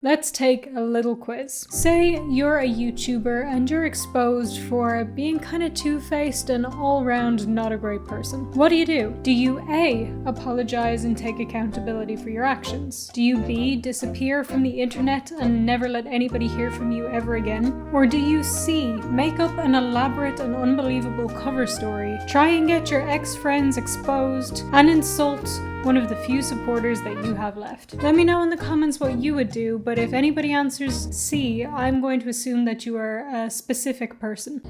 Let's take a little quiz. Say you're a YouTuber and you're exposed for being kind of two-faced and all-round not a great person. What do? Do you A, apologize and take accountability for your actions? Do you B, disappear from the internet and never let anybody hear from you ever again? Or do you C, make up an elaborate and unbelievable cover story, try and get your ex-friends exposed, and insult one of the few supporters that you have left? Let me know in the comments what you would do, but if anybody answers C, I'm going to assume that you are a specific person.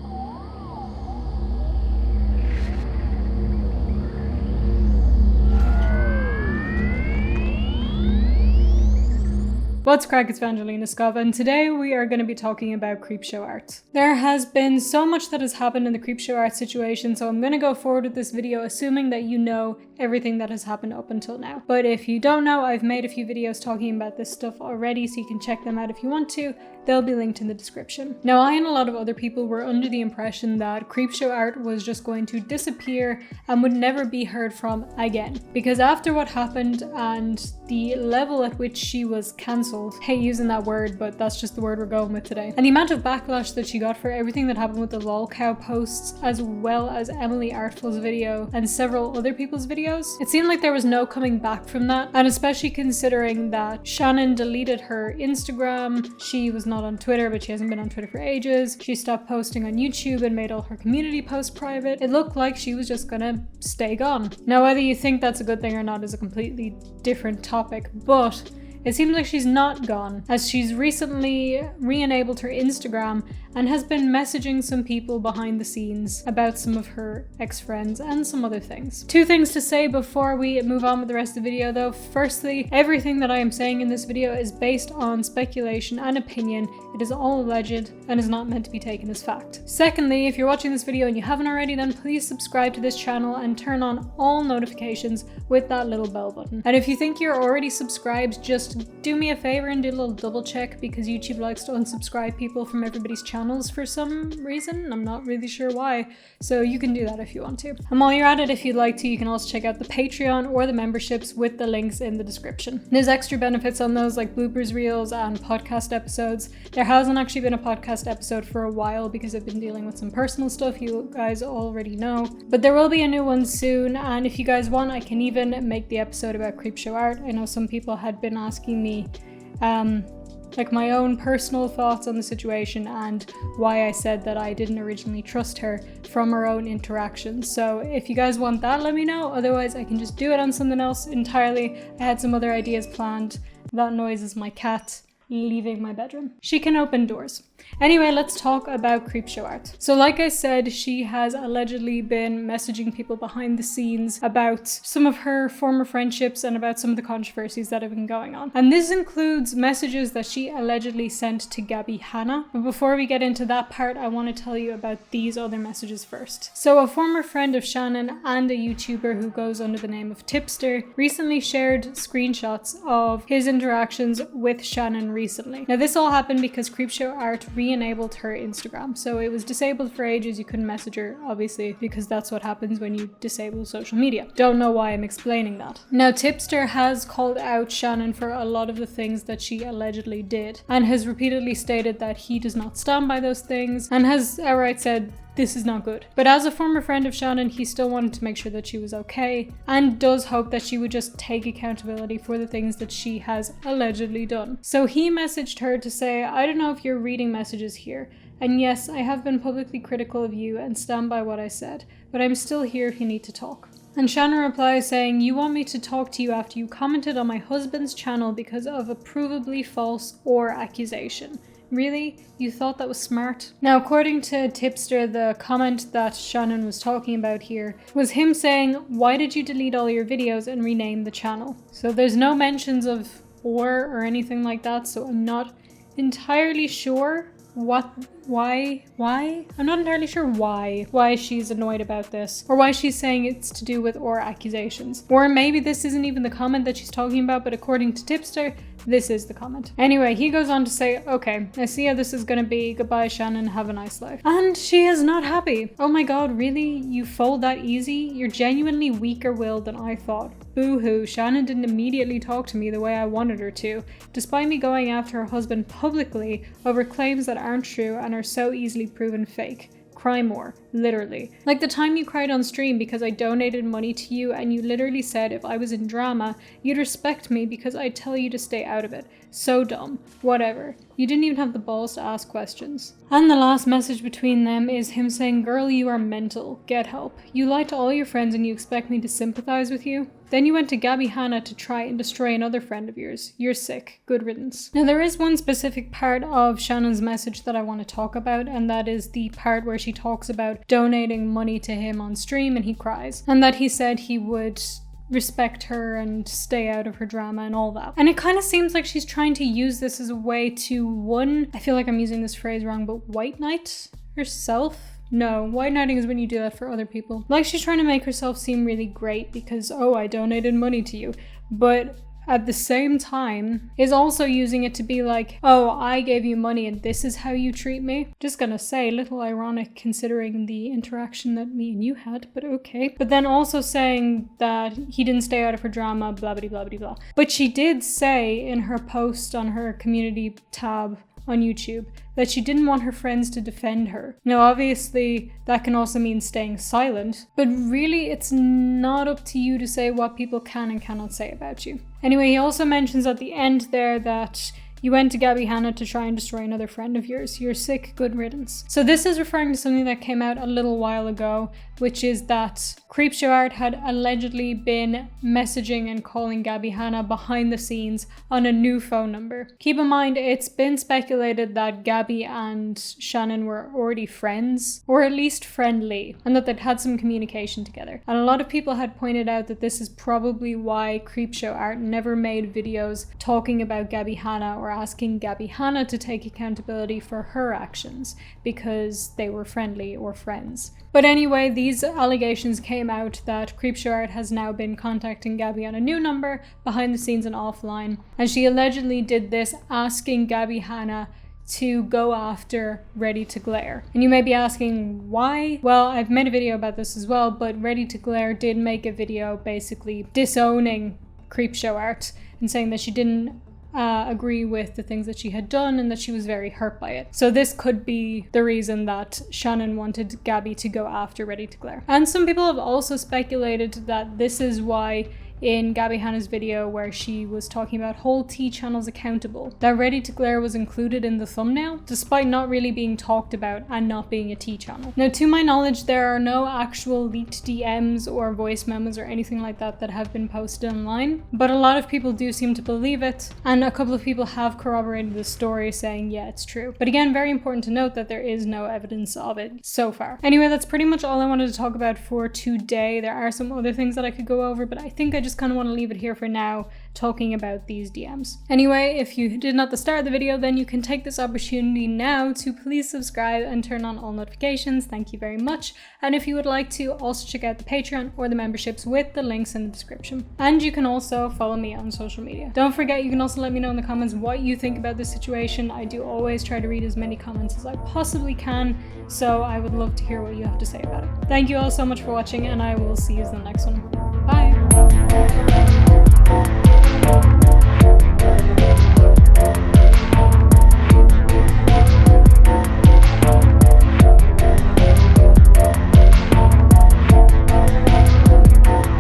What's crack, it's VangelinaSkov, and today we are going to be talking about Creepshow art. There has been so much that has happened in the Creepshow art situation, so I'm going to go forward with this video assuming that you know everything that has happened up until now. But if you don't know, I've made a few videos talking about this stuff already, so you can check them out if you want to. They'll be linked in the description. Now, I and a lot of other people were under the impression that Creepshow art was just going to disappear and would never be heard from again. Because after what happened and the level at which she was cancelled, hate using that word, but that's just the word we're going with today, and the amount of backlash that she got for everything that happened with the lolcow posts, as well as Emily Artful's video and several other people's videos, it seemed like there was no coming back from that. And especially considering that Shannon deleted her Instagram, she was not on Twitter, but she hasn't been on Twitter for ages, she stopped posting on YouTube and made all her community posts private. It looked like she was just gonna stay gone. Now, whether you think that's a good thing or not is a completely different topic, but it seems like she's not gone, as she's recently re-enabled her Instagram and has been messaging some people behind the scenes about some of her ex-friends and some other things. Two things to say before we move on with the rest of the video though. Firstly, everything that I am saying in this video is based on speculation and opinion. It is all alleged and is not meant to be taken as fact. Secondly, if you're watching this video and you haven't already, then please subscribe to this channel and turn on all notifications with that little bell button. And if you think you're already subscribed, just do me a favor and do a little double check, because YouTube likes to unsubscribe people from everybody's channels for some reason. I'm not really sure why, so you can do that if you want to. And while you're at it, if you'd like to, you can also check out the Patreon or the memberships with the links in the description. There's extra benefits on those, like bloopers reels and podcast episodes. There hasn't actually been a podcast episode for a while because I've been dealing with some personal stuff you guys already know, but there will be a new one soon. And if you guys want, I can even make the episode about Creepshow art. I know some people had been asking me like my own personal thoughts on the situation and why I said that I didn't originally trust her from our own interactions. So if you guys want that, let me know. Otherwise, I can just do it on something else entirely. I had some other ideas planned. That noise is my cat leaving my bedroom. She can open doors. Anyway, let's talk about Creepshow art. So like I said, she has allegedly been messaging people behind the scenes about some of her former friendships and about some of the controversies that have been going on. And this includes messages that she allegedly sent to Gabbie Hanna. But before we get into that part, I want to tell you about these other messages first. So a former friend of Shannon and a YouTuber who goes under the name of Tipster recently shared screenshots of his interactions with Shannon recently. Now this all happened because Creepshow art re-enabled her Instagram. So it was disabled for ages. You couldn't message her, obviously, because that's what happens when you disable social media. Don't know why I'm explaining that. Now, Tipster has called out Shannon for a lot of the things that she allegedly did and has repeatedly stated that he does not stand by those things and has outright said this is not good. But as a former friend of Shannon, he still wanted to make sure that she was okay and does hope that she would just take accountability for the things that she has allegedly done. So he messaged her to say, I don't know if you're reading messages here, and yes, I have been publicly critical of you and stand by what I said, but I'm still here if you need to talk. And Shannon replies saying, you want me to talk to you after you commented on my husband's channel because of a provably false or accusation. Really? You thought that was smart? Now, according to Tipster, the comment that Shannon was talking about here was him saying, why did you delete all your videos and rename the channel? So there's no mentions of or anything like that, so I'm not entirely sure why I'm not entirely sure why she's annoyed about this, or why she's saying it's to do with or accusations. Or maybe this isn't even the comment that she's talking about, but according to Tipster, This is the comment. Anyway, he goes on to say, okay, I see how this is gonna be. Goodbye, Shannon. Have a nice life. And she is not happy. Oh my god, really? You fold that easy? You're genuinely weaker willed than I thought. Boo-hoo, Shannon didn't immediately talk to me the way I wanted her to, despite me going after her husband publicly over claims that aren't true and are so easily proven fake. Cry more, literally. Like the time you cried on stream because I donated money to you and you literally said if I was in drama, you'd respect me because I'd tell you to stay out of it. So dumb. Whatever. You didn't even have the balls to ask questions. And the last message between them is him saying, girl, you are mental. Get help. You lied to all your friends and you expect me to sympathize with you? Then you went to Gabbie Hanna to try and destroy another friend of yours. You're sick. Good riddance. Now there is one specific part of Shannon's message that I want to talk about, and that is the part where she talks about donating money to him on stream and he cries. And that he said he would respect her and stay out of her drama and all that. And it kind of seems like she's trying to use this as a way to, one, I feel like I'm using this phrase wrong, but white knight herself? No, white knighting is when you do that for other people. Like she's trying to make herself seem really great because, oh, I donated money to you. But at the same time is also using it to be like, oh, I gave you money and this is how you treat me. Just gonna say, a little ironic considering the interaction that me and you had, but okay. But then also saying that he didn't stay out of her drama, blah blah blah blah blah. But she did say in her post on her community tab on YouTube that she didn't want her friends to defend her. Now obviously that can also mean staying silent, but really it's not up to you to say what people can and cannot say about you. Anyway, he also mentions at the end there that you went to Gabbie Hanna to try and destroy another friend of yours. You're sick, good riddance. So this is referring to something that came out a little while ago, which is that Creepshow Art had allegedly been messaging and calling Gabbie Hanna behind the scenes on a new phone number. Keep in mind, it's been speculated that Gabi and Shannon were already friends, or at least friendly, and that they'd had some communication together. And a lot of people had pointed out that this is probably why Creepshow Art never made videos talking about Gabbie Hanna or asking Gabbie Hanna to take accountability for her actions, because they were friendly or friends. But anyway, these allegations came out that Creepshow Art has now been contacting Gabi on a new number, behind the scenes and offline, and she allegedly did this asking Gabbie Hanna to go after Ready to Glare. And you may be asking why? Well, I've made a video about this as well, but Ready to Glare did make a video basically disowning Creepshow Art and saying that she didn't agree with the things that she had done and that she was very hurt by it. So this could be the reason that Shannon wanted Gabi to go after Ready to Glare. And some people have also speculated that this is why in Gabbie Hanna's video where she was talking about whole T channels accountable, that Ready to Glare was included in the thumbnail, despite not really being talked about and not being a T channel. Now, to my knowledge, there are no actual leaked DMs or voice memos or anything like that that have been posted online, but a lot of people do seem to believe it, and a couple of people have corroborated the story saying, yeah, it's true. But again, very important to note that there is no evidence of it so far. Anyway, that's pretty much all I wanted to talk about for today. There are some other things that I could go over, but I think I just kind of want to leave it here for now, talking about these DMs. Anyway, if you didn't at the start of the video, then you can take this opportunity now to please subscribe and turn on all notifications. Thank you very much. And if you would like to, also check out the Patreon or the memberships with the links in the description. And you can also follow me on social media. Don't forget, you can also let me know in the comments what you think about this situation. I do always try to read as many comments as I possibly can, so I would love to hear what you have to say about it. Thank you all so much for watching, and I will see you in the next one. Bye!